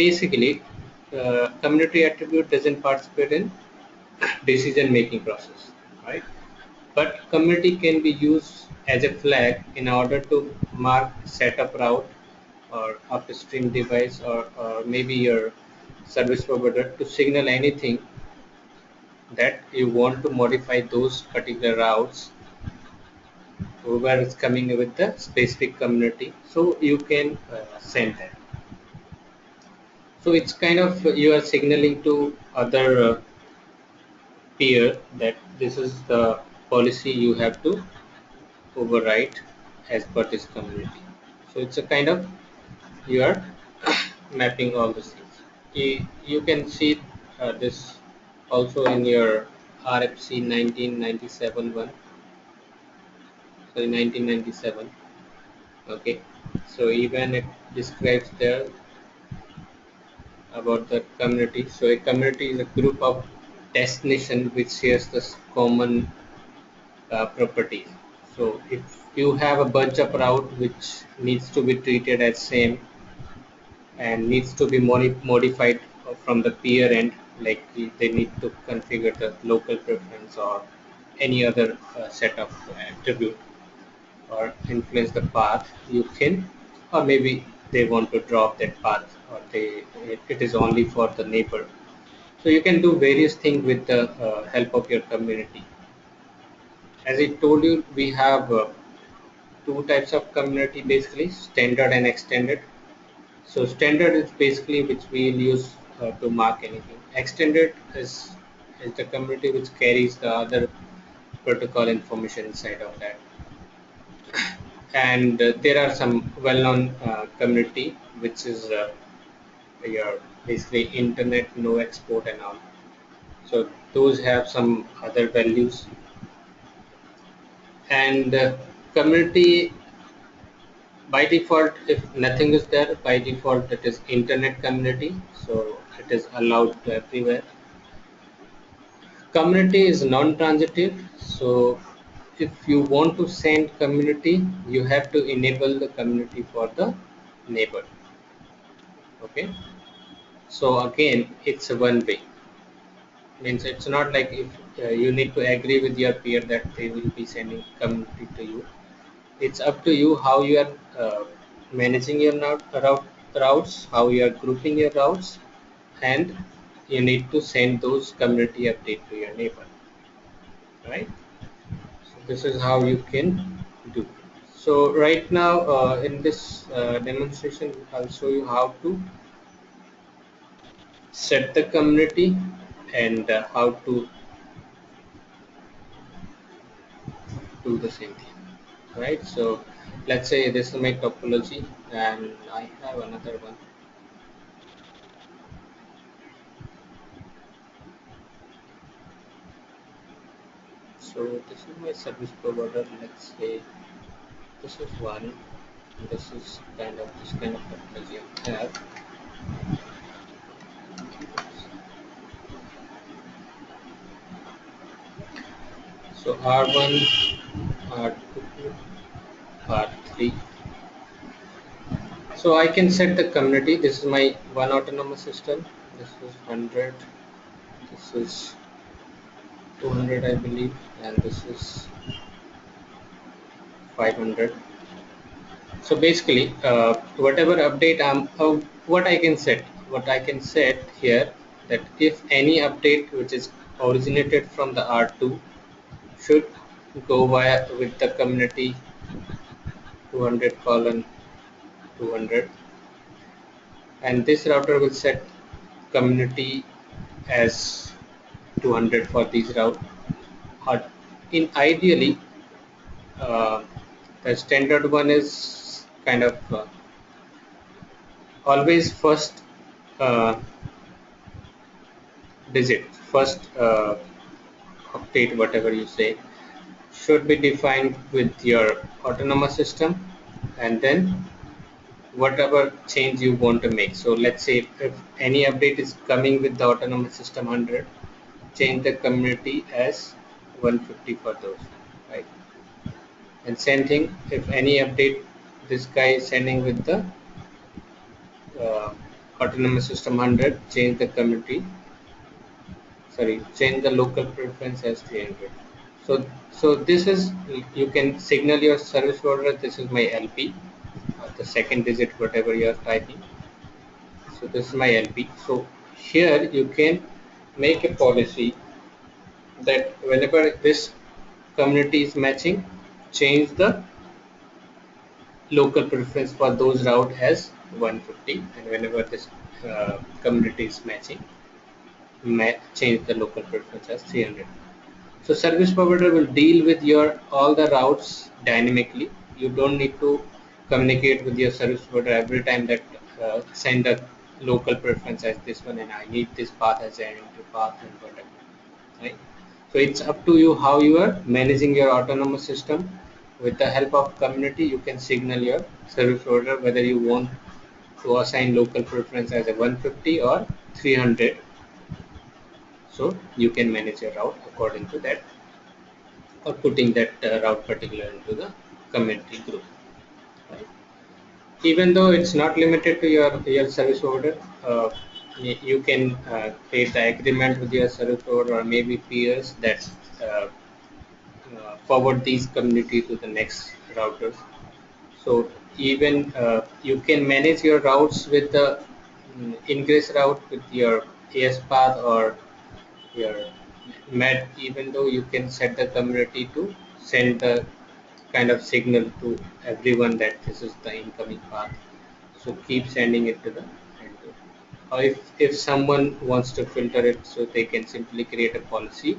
basically community attribute doesn't participate in decision making process, right? But community can be used as a flag in order to mark setup route or upstream device, or maybe your service provider to signal anything that you want to modify those particular routes whoever is coming with the specific community, so you can send that. So it's kind of you are signaling to other peer that this is the policy you have to override as per this community. So it's a kind of you are mapping all these things. You can see this also in your RFC 1997 one. So in 1997, okay. So even it describes there about the community. So a community is a group of destination which shares this common properties. So if you have a bunch of route which needs to be treated as same and needs to be modified from the peer end, like they need to configure the local preference or any other set of attribute or influence the path, you can, or maybe they want to drop that path, or it is only for the neighbor. So you can do various things with the help of your community. As I told you, we have two types of community, basically standard and extended. So standard is basically which we will use to mark anything. Extended is the community which carries the other protocol information inside of that. And there are some well-known community which is your basically internet no export and all. So those have some other values, and community by default, if nothing is there, by default it is internet community, so it is allowed to everywhere. Community is non-transitive, so if you want to send community, you have to enable the community for the neighbor. Okay, so again it's a one way, means it's not like if you need to agree with your peer that they will be sending community to you. It's up to you how you are managing your routes, how you are grouping your routes, and you need to send those community update to your neighbor, right? So this is how you can do. So right now in this demonstration, I'll show you how to set the community and how to do the same thing, right? So let's say this is my topology and I have another one. So this is my service provider. Let's say this is one. This is this kind of topology I have. So R1, R2, R3. So I can set the community. This is my one autonomous system. This is 100. This is 200, I believe, and this is 500. So basically, whatever update what I can set here, that if any update which is originated from the R2 should go via with the community 200 colon 200, and this router will set community as 200 for these route. Or in ideally, uh, the standard one is kind of always first uh, digit, first update, whatever you say, should be defined with your autonomous system, and then whatever change you want to make. So let's say if any update is coming with the autonomous system 100, change the community as 150 for those, right? And same thing, if any update this guy is sending with the uh, autonomous system 100, change the community, change the local preference as 300. So this is, you can signal your service provider, this is my LP, the second digit whatever you are typing. So this is my LP. So here you can make a policy that whenever this community is matching, change the local preference for those route as 150, and whenever this community is matching, change the local preference as 300. So service provider will deal with your all the routes dynamically. You don't need to communicate with your service provider every time that send a local preference as this one, and I need this path as an entry path and whatever. Right? So it's up to you how you are managing your autonomous system. With the help of community, you can signal your service provider whether you want to assign local preference as a 150 or 300. So you can manage your route according to that, or putting that route particular into the community group. Right? Even though it's not limited to your service provider, you can create the agreement with your service provider or maybe peers that forward these community to the next routers. So even you can manage your routes with the ingress route with your AS path or your MED, even though you can set the community to send the kind of signal to everyone that this is the incoming path. So keep sending it to the end. Or if someone wants to filter it, so they can simply create a policy,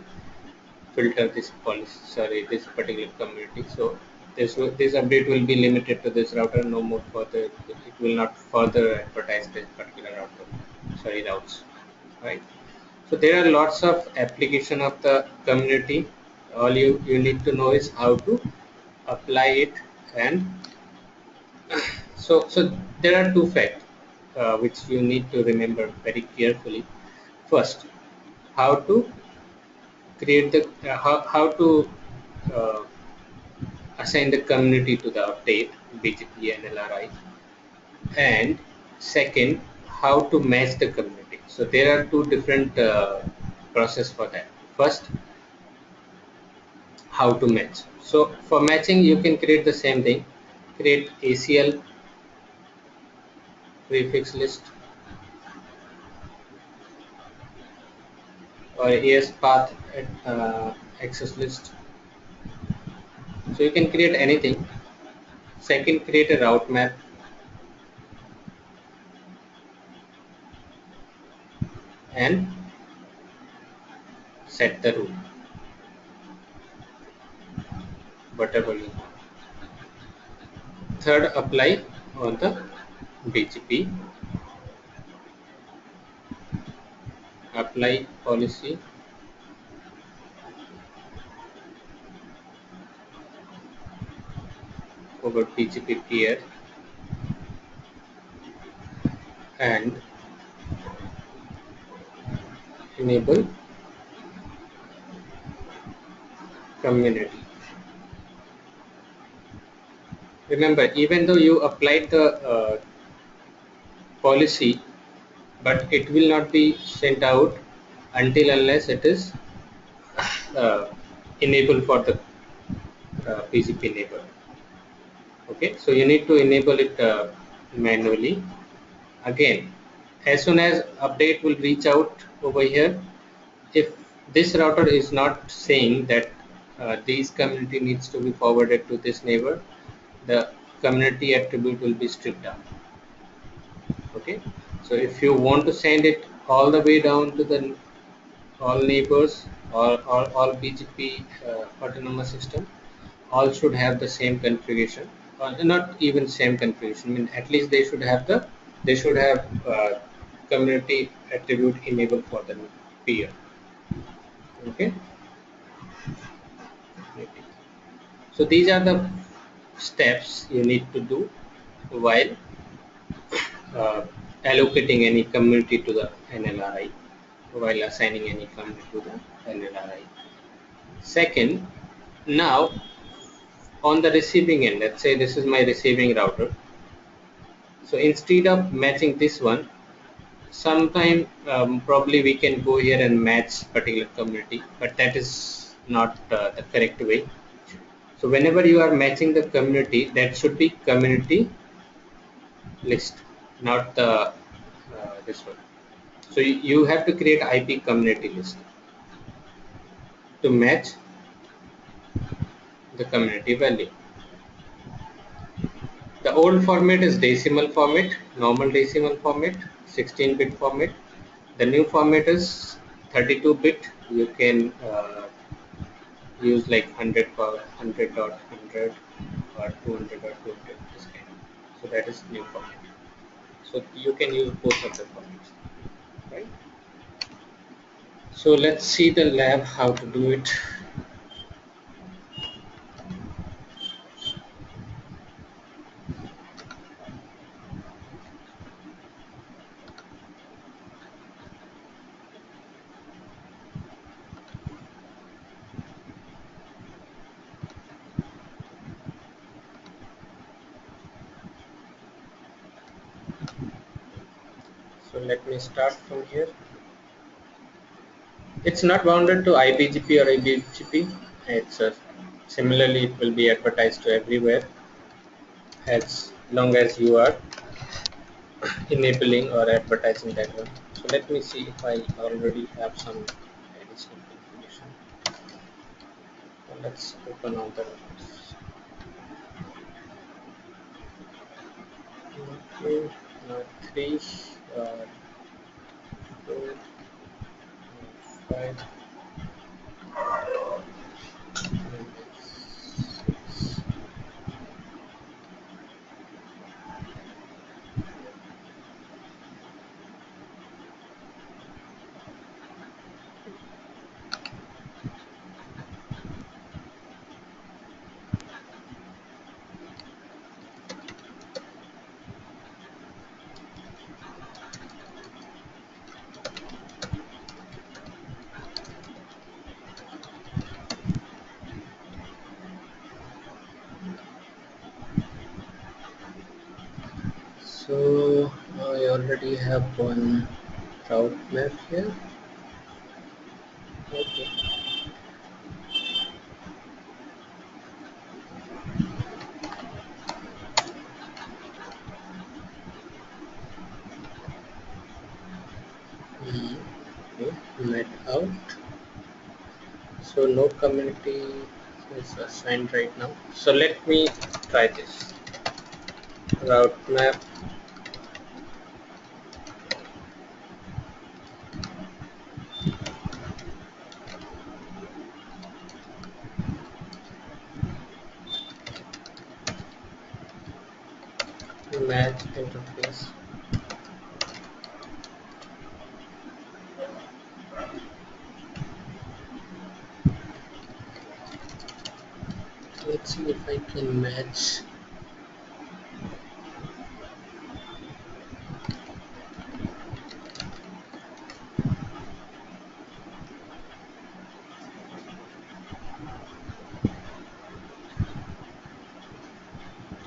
filter this policy, this particular community. So this update will be limited to this router, no more further. It will not further advertise this particular router, routes, right? So there are lots of application of the community. All you need to know is how to apply it. And so there are two facts which you need to remember very carefully. First, how to create the how to uh, assign the community to the update BGP and LRI, and second, how to match the community. So there are two different process for that. First, how to match. So for matching, you can create the same thing, create ACL prefix list or AS path access list. So you can create anything. Second, create a route map, and set the route, whatever you want. Third, apply on the BGP, apply policy, over BGP peer, and enable community. Remember, even though you applied the policy, but it will not be sent out until unless it is uh, enabled for the BGP enable. Okay, so you need to enable it manually. Again, as soon as update will reach out over here, if this router is not saying that these community needs to be forwarded to this neighbor, the community attribute will be stripped down. Okay, so if you want to send it all the way down to the all neighbors or all BGP autonomous system, all should have the same configuration, or not even same configuration. I mean, at least they should have community attribute enabled for the peer. Okay, so these are the steps you need to do while uh, allocating any community to the NLRI, while assigning any community to the NLRI. Second, now on the receiving end, let's say this is my receiving router. So instead of matching this one, sometime probably we can go here and match particular community, but that is not the correct way. So whenever you are matching the community, that should be community list, not the this one. So you have to create IP community list to match the community value. The old format is decimal format, normal decimal format, 16-bit format. The new format is 32-bit. You can use like 100 for 100.100 or 200.200, this kind of. So that is new format. So you can use both of the formats, right? So let's see the lab how to do it. So let me start from here. It's not bounded to IBGP or IBGP. It's similarly it will be advertised to everywhere as long as you are enabling or advertising that one. So let me see if I already have some additional information. So let's open all the numbers. Okay, 3, 4, 5, and 6. So I already have one route map here. Okay. Okay. Net out. So no community is assigned right now. So let me try this route map. Match interface. Let's see if I can match.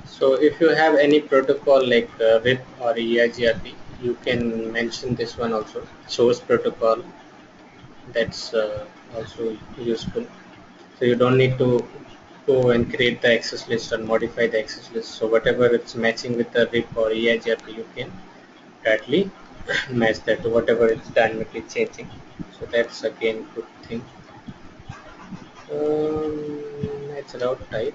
So if you have any protocol like RIP or EIGRP, you can mention this one also. Source protocol, that's also useful. So you don't need to go and create the access list or modify the access list. So whatever it's matching with the RIP or EIGRP, you can directly match that to whatever it's dynamically changing. So that's again good thing. It's route type.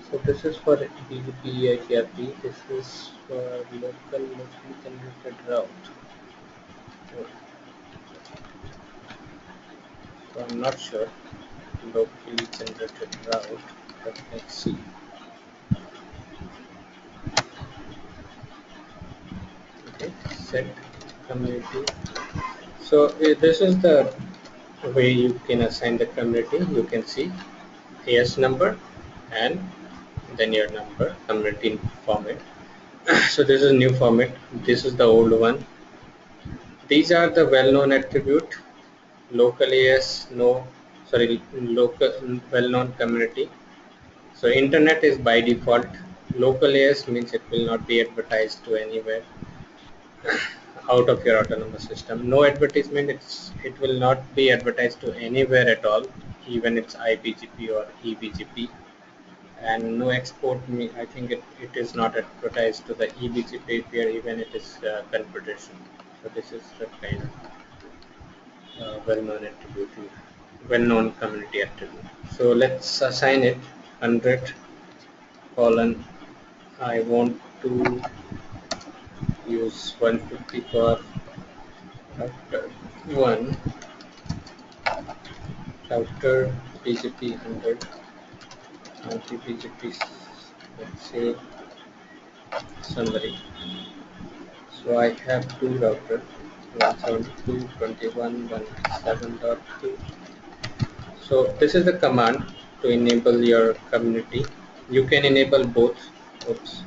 So this is for BGP IGRP. This is for locally generated route. So I'm not sure locally generated route, but let's see. Okay, set community. So this is the way you can assign the community. You can see AS number and then your number, community format. So this is new format. This is the old one. These are the well-known attribute. Local AS, no, sorry, local well-known community. So internet is by default. Local AS means it will not be advertised to anywhere. out of your autonomous system. No advertisement. It will not be advertised to anywhere at all, even it's IBGP or EBGP. And no export. I think it is not advertised to the EBGP peer, even it is configuration. So this is the kind of well-known attribute, well-known community attribute. So let's assign it 100 colon. I want to use 150 for router 1, router BGP 100, BGP, let's say summary. So I have two routers, 172.21.17.2. So this is the command to enable your community. You can enable both. Oops.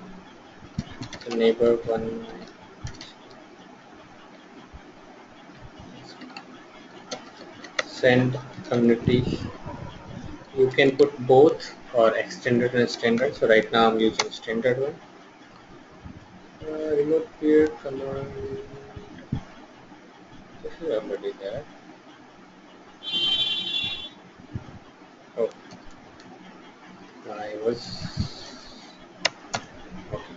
Enable one. Send community. You can put both or extended and standard. So right now I'm using standard one. Remote peer command. This is already there. Oh, I was okay.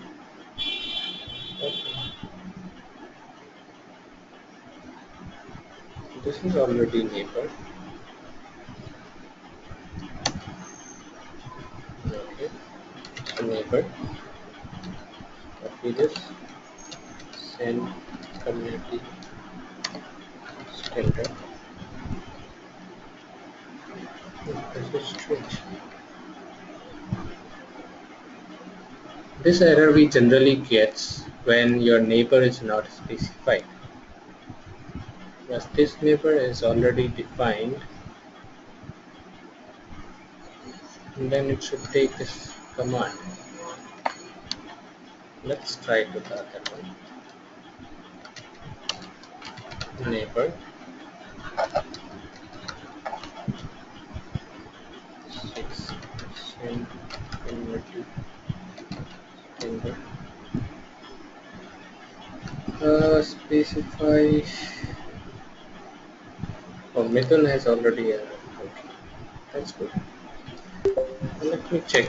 This is already enabled. Okay, enabled. Copy this. Send community standard. This is strange. This error we generally get when your neighbor is not specified. Because this neighbor is already defined, and then it should take this command. Let's try to the other one. Neighbor 6% community standard. Specify. Oh, Mithun has already a. Okay, that's good. Let me check.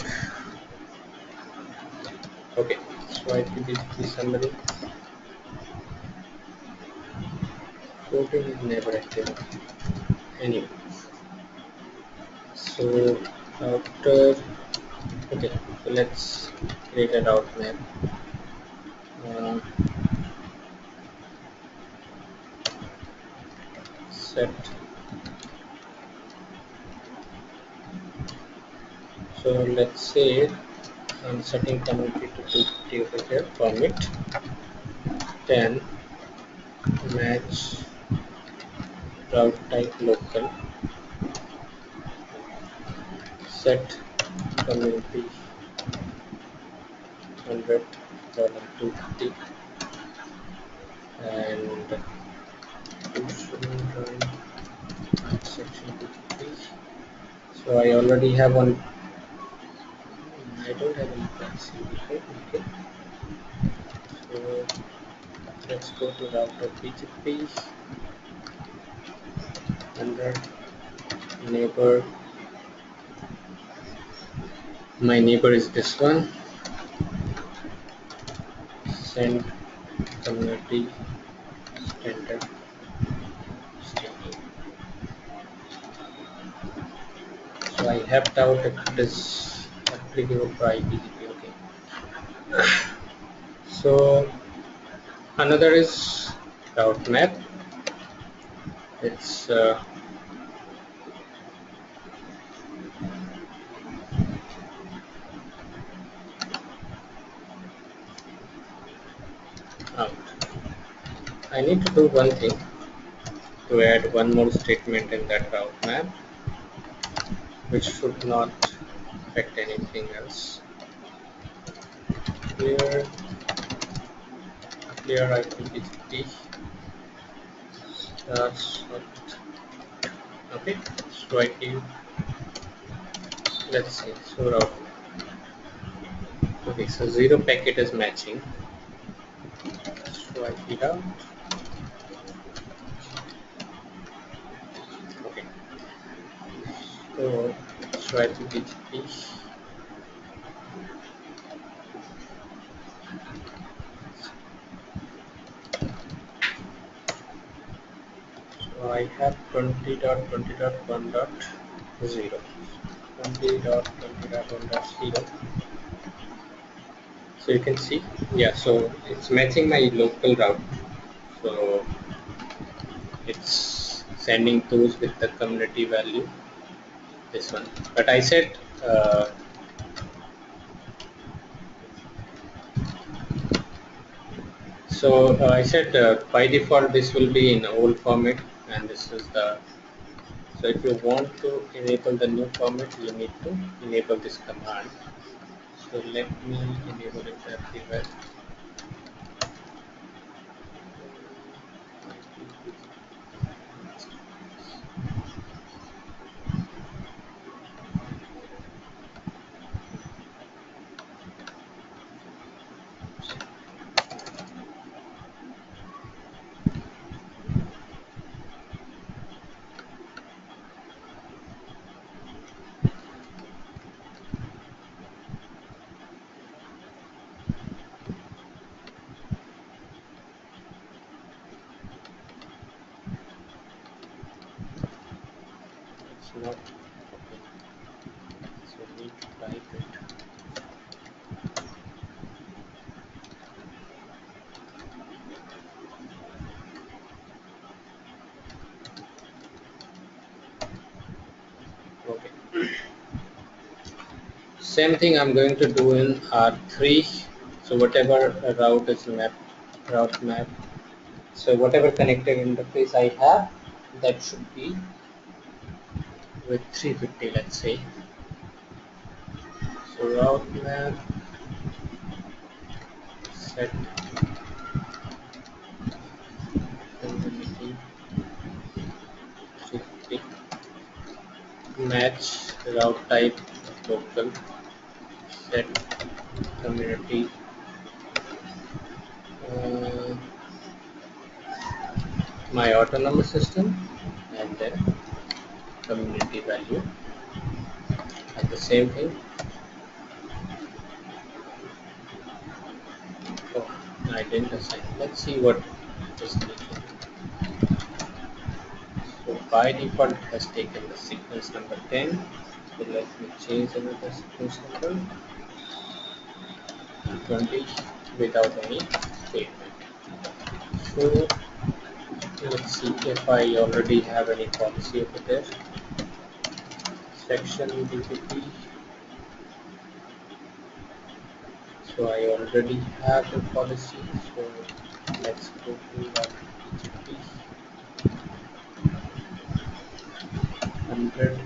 Okay, so IPv6 summary. 14 is never active. Anyway, so after okay, so let's create a route map. Uh, Set. So let's say I'm setting community to 250 over here. Commit 10 match route type local. Set community 100 colon 250 and section 250. So I already have one. I don't have any proxy before. Okay. So let's go to router BGP under neighbor. My neighbor is this one. Send community standard. So I have doubt if it is applicable for IPGP. Okay. So another is route map. It's out. I need to do one thing to add one more statement in that route map, which should not affect anything else. Clear IPGP starts with okay. So I can let's see. So route okay. So 0 packet is matching. So I feed out. Okay. So let's try to BGP. So I have 20.20.1.0. 20.20.1.0. So you can see, yeah, so it's matching my local route. So it's sending those with the community value, this one. But I said, I said by default this will be in old format, and this is the, so if you want to enable the new format, you need to enable this command. So let me enable it everywhere. It's not okay. So we need to type it. Okay. Same thing I'm going to do in R3. So whatever route is map, route map. So whatever connected interface I have, that should be with 350, let's say. So route map set community 350 match route type local set community uh, my autonomous system, and then community value, and the same thing. Oh, I didn't assign. Let's see what it is taking. So by default it has taken the sequence number 10. So let me change another sequence number 20 without any statement. So let's see if I already have any policy over there. Section BGP. So I already have a policy. So let's go to that BGP 100.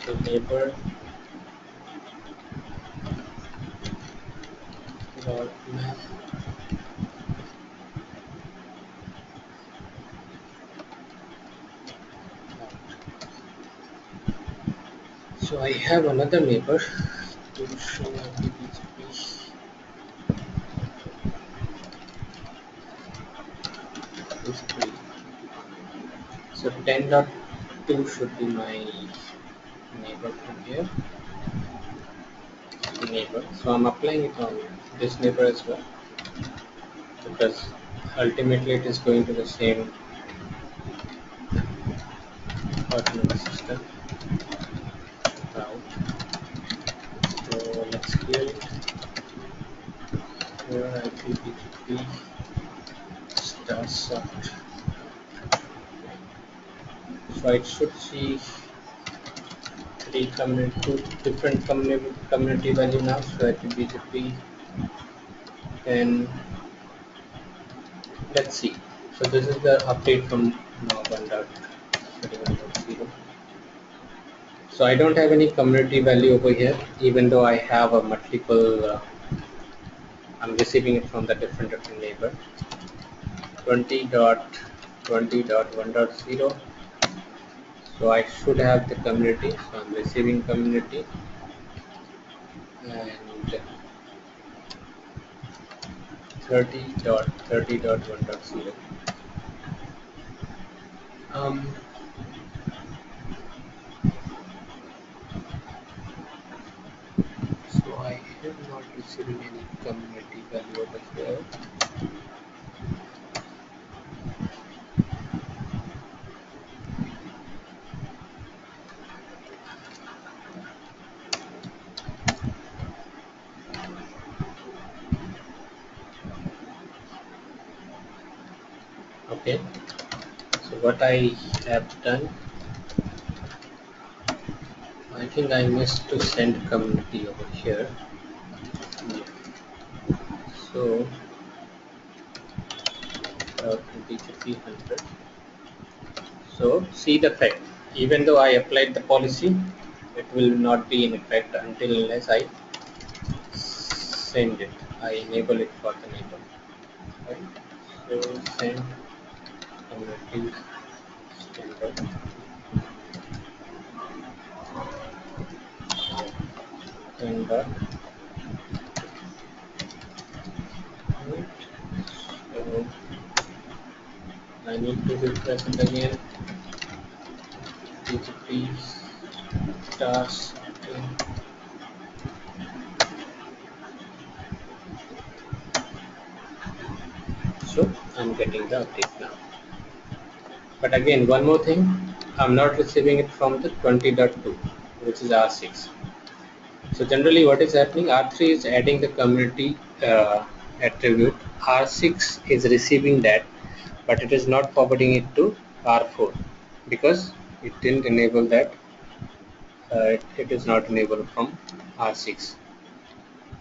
So neighbor dot map. So I have another neighbor to show the BGP. So 10.2 should be my neighbor from here. Neighbor. So I'm applying it on this neighbor as well, because ultimately it is going to the same autonomous system route. So let's clear it. Here IPBGP star sort. So it should see two different community value now. So IPBGP, and let's see. So this is the update from now 1.31.0. So I don't have any community value over here, even though I have a multiple. I'm receiving it from the different neighbor. 20.20.1.0. So I should have the community. So I'm receiving community and 30.30.1.0. Um, so I am not receiving any community value over here. Okay. So what I have done, I think I missed to send community over here. So BGP 100. So see the fact. Even though I applied the policy, it will not be in effect until unless I send it. I enable it for the neighbor. Right? So send community standard and so I need to refresh it again. BGP stars. Okay. So I'm getting the update now. But again, one more thing, I'm not receiving it from the 20.2, which is R6. So generally what is happening, R3 is adding the community attribute, R6 is receiving that, but it is not forwarding it to R4 because it didn't enable that, it is not enabled from R6.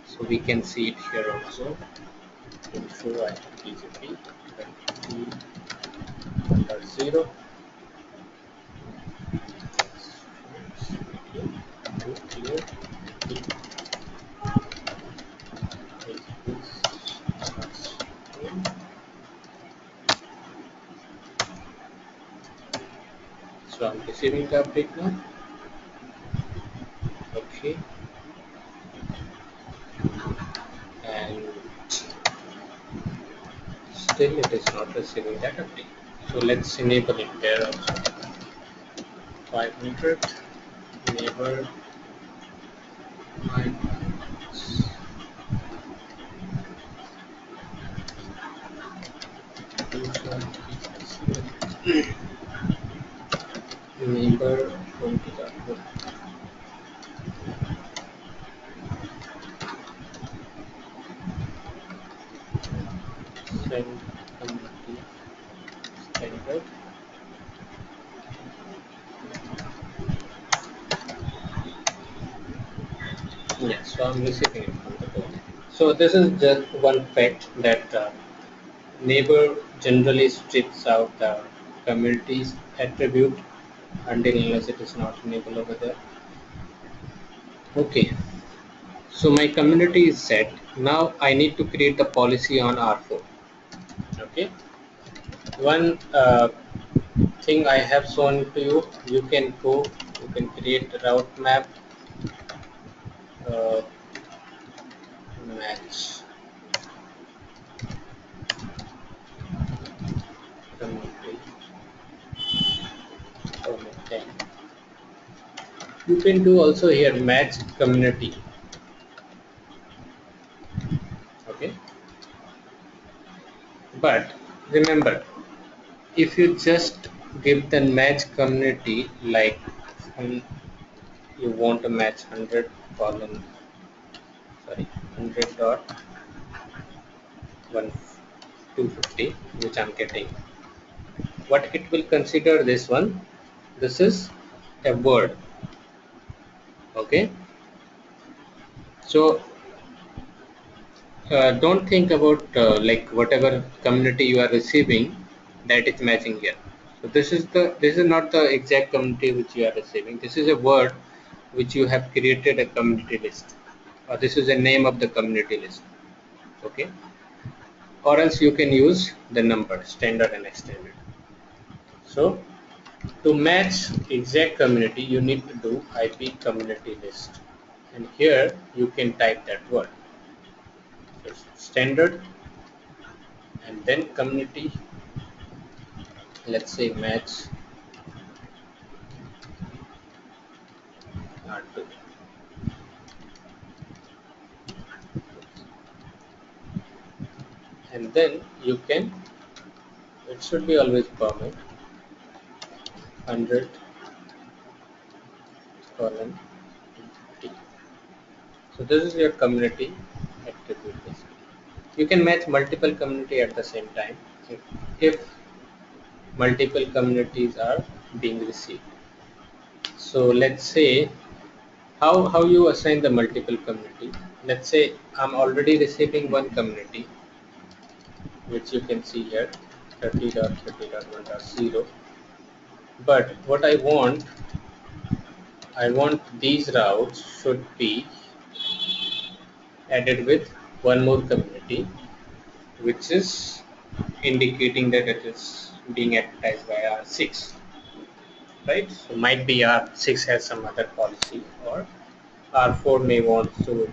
So we can see it here also. Ensure TCP 1.0. Clear. So I'm receiving the update now. Okay. And still it is not receiving that update. So let's enable it there also. 500 enable my enable 20.1. Send community standard. Yes, so I'm receiving it from the code. So this is just one fact that neighbor generally strips out the community's attribute until unless it is not enabled over there. Okay, so my community is set. Now I need to create the policy on R4. Okay, one thing I have shown to you, you can go, you can create a route map, uh, match community, okay. You can do also here match community. Okay, but remember, if you just give the match community like you want to match 100 column, sorry, 100 dot 1 250, which I'm getting, what it will consider this one, this is a word. Okay, so don't think about like whatever community you are receiving that is matching here. So this is not the exact community which you are receiving. This is a word which you have created a community list, or this is the name of the community list. Okay, or else you can use the number standard and extended. So To match exact community, you need to do IP community list, and here you can type that word. So standard and then community. Let's say match R2, and then you can. It should be always permit 100 colon 50. So this is your community attribute list. You can match multiple community at the same time if multiple communities are being received. So let's say how you assign the multiple community. Let's say I'm already receiving one community, which you can see here 30.30.1.0, but what I want these routes should be added with one more community, which is indicating that it is being advertised by R6, right? So might be R6 has some other policy, or R4 may want to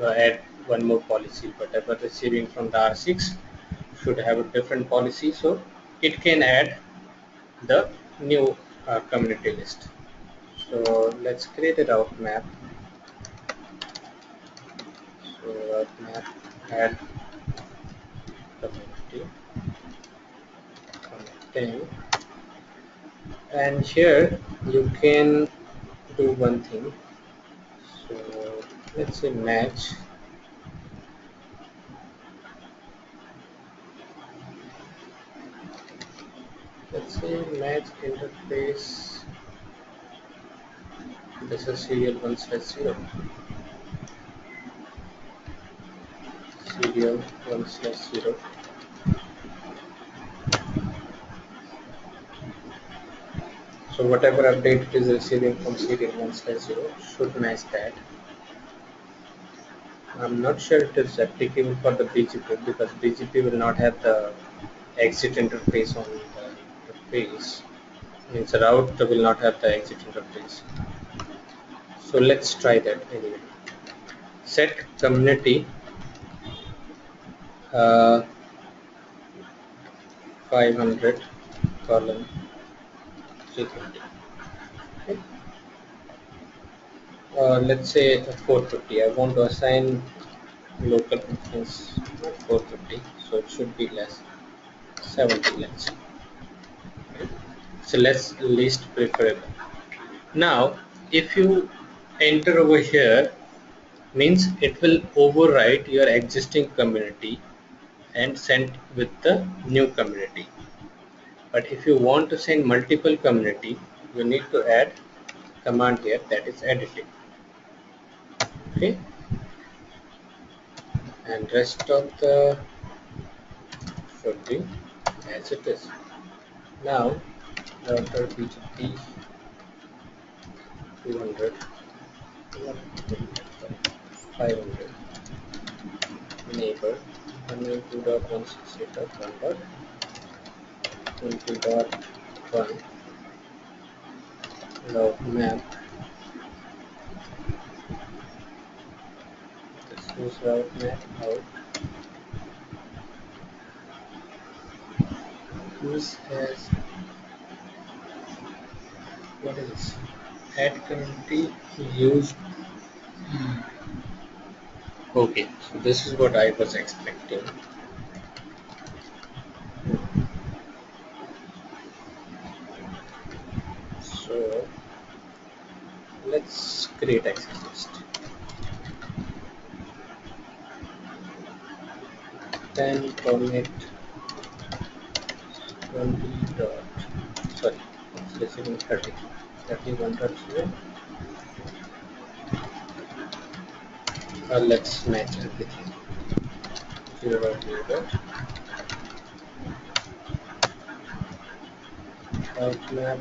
add one more policy. Whatever receiving from the R6 should have a different policy, so it can add the new community list. So let's create a route map. So route map, add community connecting, and here you can do one thing. So let's say match interface. This is serial 1/0, serial 1/0. So whatever update it is receiving from serial 1/0 should match that. I'm not sure it is applicable for the BGP, because BGP will not have the exit interface on the interface. Means the route will not have the exit interface. So let's try that anyway. Set community 500 colon 350. Okay. Let's say 450. I want to assign local preference not 450, so it should be less 70. Let's say. Okay. So let's least preferable. Now, if you enter over here, means it will overwrite your existing community and send with the new community. But if you want to send multiple community, you need to add command here, that is editing. Okay, and rest of the should be as it is. Now router BGP 200 500 neighbor 192.168.1.20.1 route map. This is route map out. This has, what is this? Add community used. Okay, so this is what I was expecting. So let's create access list. Then commit 20 dot, sorry, it's receiving 30, 31.0. Let's match everything. 0.0 route map.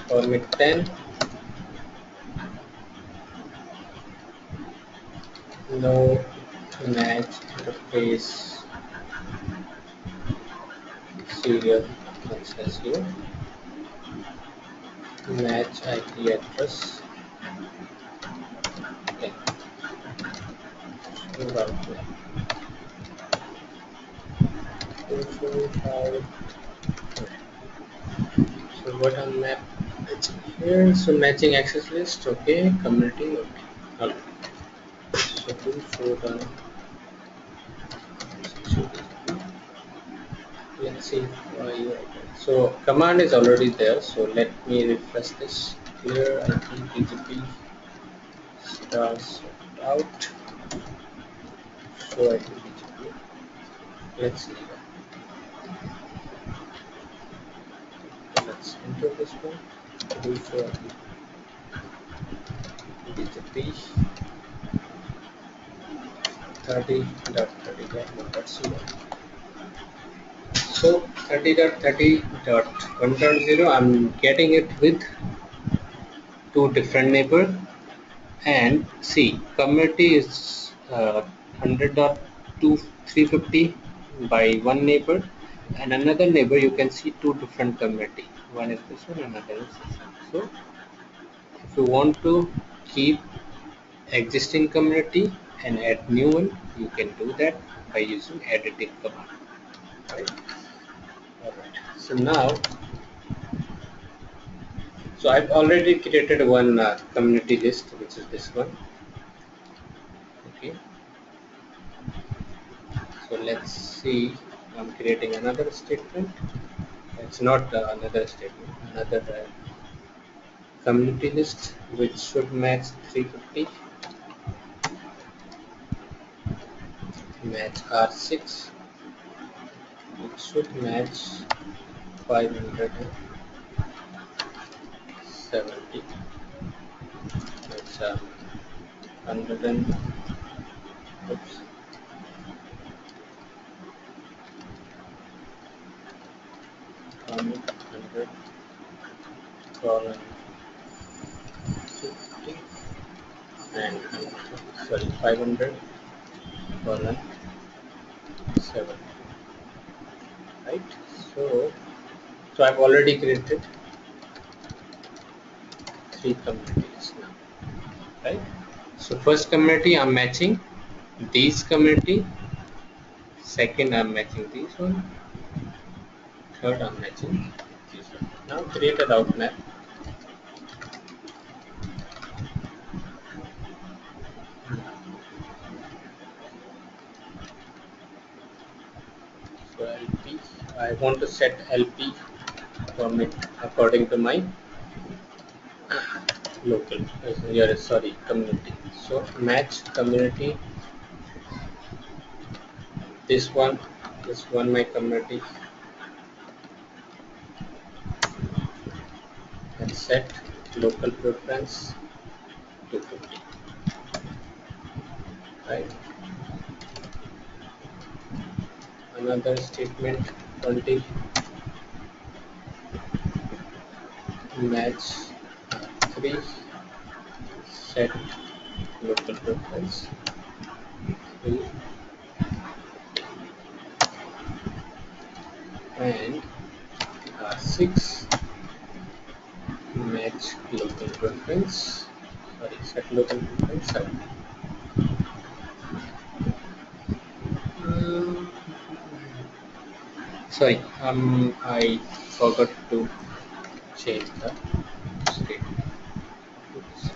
Commit 10. No match interface serial access here, match IP address, yeah, so router. So what I'm matching here? So matching access list, okay, community, okay. Alright. So do show the let's see why you are there. So command is already there. So let me refresh this. Clear IP BGP stars out. Show IP BGP. Let's see. Let's enter this one. Do show IP BGP 30.30.1.0. So 30.30.1.0, I'm getting it with two different neighbor, and see community is 100.2350 by one neighbor, and another neighbor you can see two different community. One is this one, another is this one. So if you want to keep existing community and add new one, you can do that by using editing command. Right? Alright. So now, so I've already created one community list, which is this one. Okay. So let's see. I'm creating another statement. It's not another statement. Another community list which should match 350, match R6, which should match 570. That's 100 and oops, 100 colon 50 and 100, sorry 500 colon 7. Right. So I've already created three communities now. Right. So first community I'm matching these community. Second I'm matching this one. Third I'm matching this one. Now create a route map. So LP, I want to set LP permit according to my local, here sorry, community. So match community, this one my community, and set local preference 250. Right. Another statement 20 match 3 set local preference 3 and 6 match local preference, sorry, set local preference 7. Sorry, I forgot to change the state. Oops.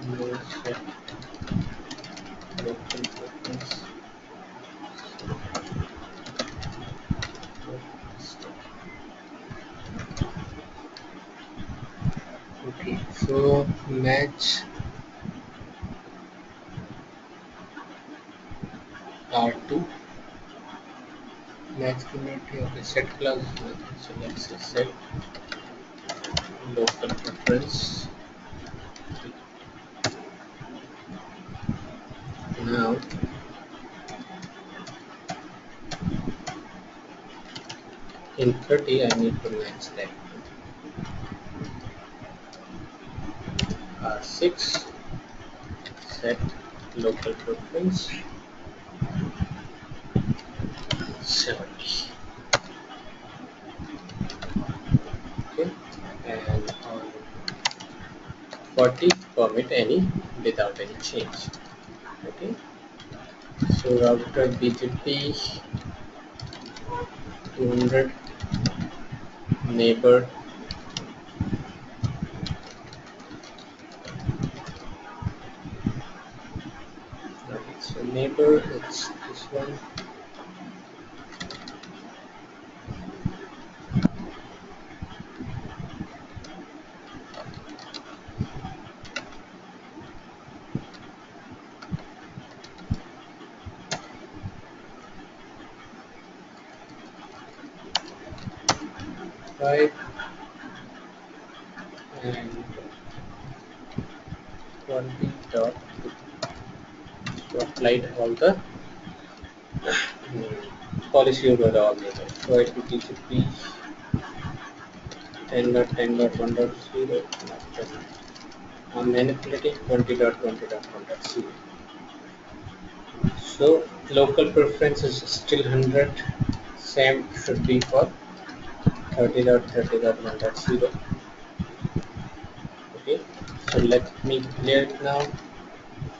No set local preference. Okay, so match R2, match community. Okay, set class. So let's say set local preference. Now In 30 I need to match that. R6 set local preference 70. Okay, and on 40 permit any without any change. Okay, so router BGP 200 neighbor. Okay, so neighbor, it's this one. Right, and 20 dot to apply all the policy over all neighbors. So it will TCP 10.10.1.0. I'm manipulating 20.20.1.0. So local preference is still 100. Same should be for 30.30.1.0. Okay, so let me clear it now,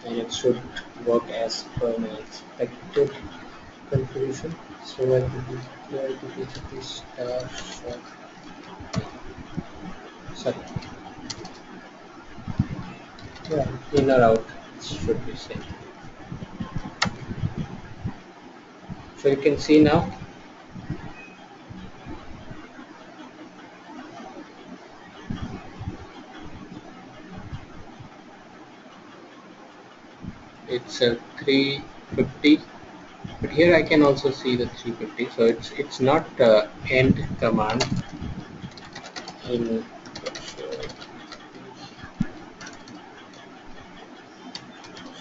and it should work as per my expected configuration. So I will clear the TCP star short. Sorry, yeah, in or out should be same. So you can see now it's a 350, but here I can also see the 350. So it's not end command in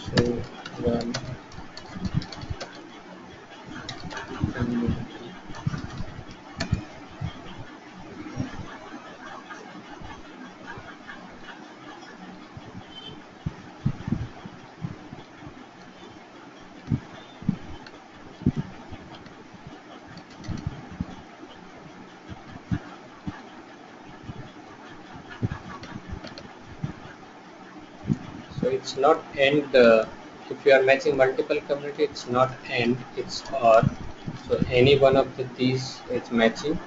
so run community. So it's not end. If you are matching multiple community, it's not end, it's or. So any one of these it's matching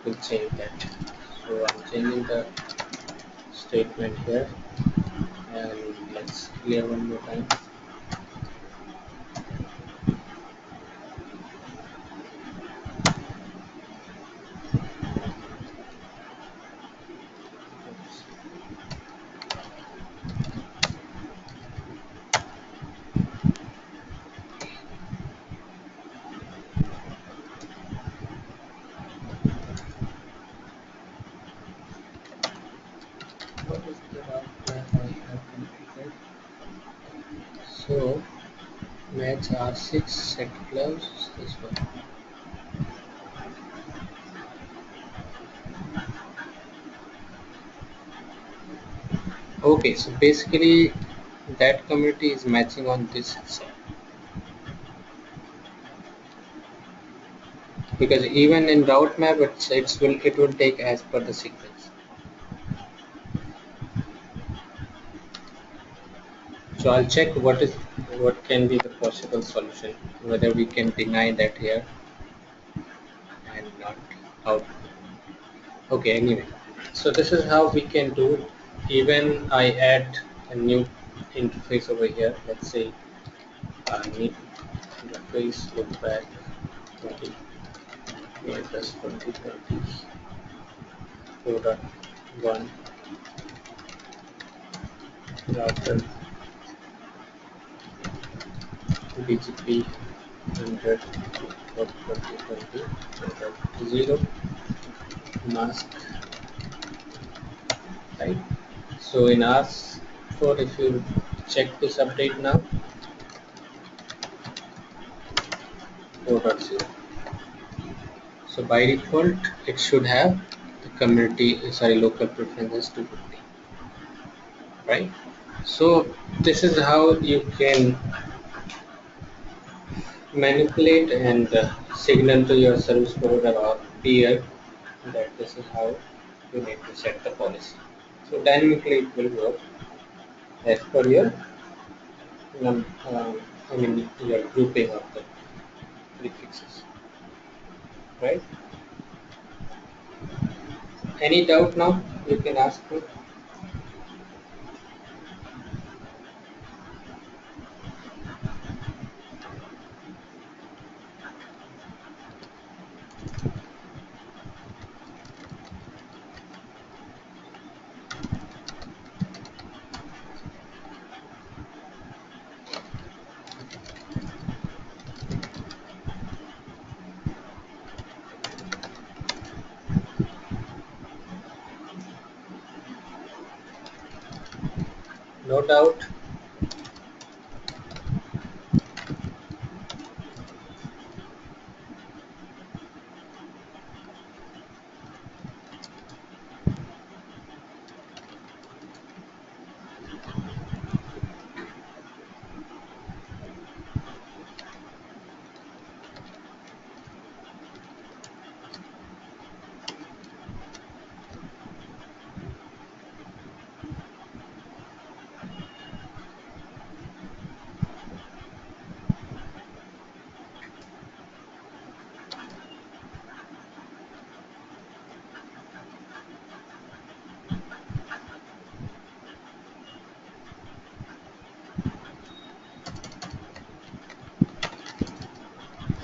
will change that. So I'm changing the statement here, and let's clear one more time. What is the route that I have configured? So match R6 set close this one. Okay, so basically that community is matching on this side, because even in route map it will take as per the sequence. So I'll check what can be the possible solution, whether we can deny that here and not how. Okay, anyway, so this is how we can do. Even I add a new interface over here. Let's say need interface look back 20 plus 2020 4.1 router BGP 100 for 2020 0 mask, right? So in R4, if you check this update now, 4.0. So by default, it should have the community, sorry, local preferences 250, right? So this is how you can manipulate and signal to your service provider or peer that this is how you need to set the policy. So dynamically it will work as per your I mean your grouping of the prefixes, right? Any doubt now? You can ask me. No doubt.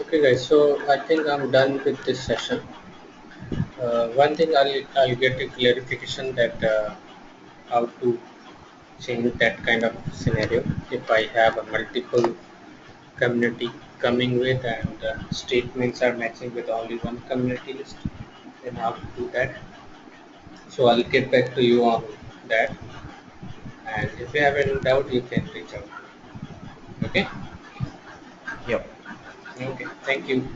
Okay, guys. So I think I'm done with this session. One thing I'll get a clarification that how to change that kind of scenario if I have a multiple community coming with and statements are matching with only one community list, then how to do that. So I'll get back to you on that, and if you have any doubt you can reach out. Okay. Yep. Okay, thank you.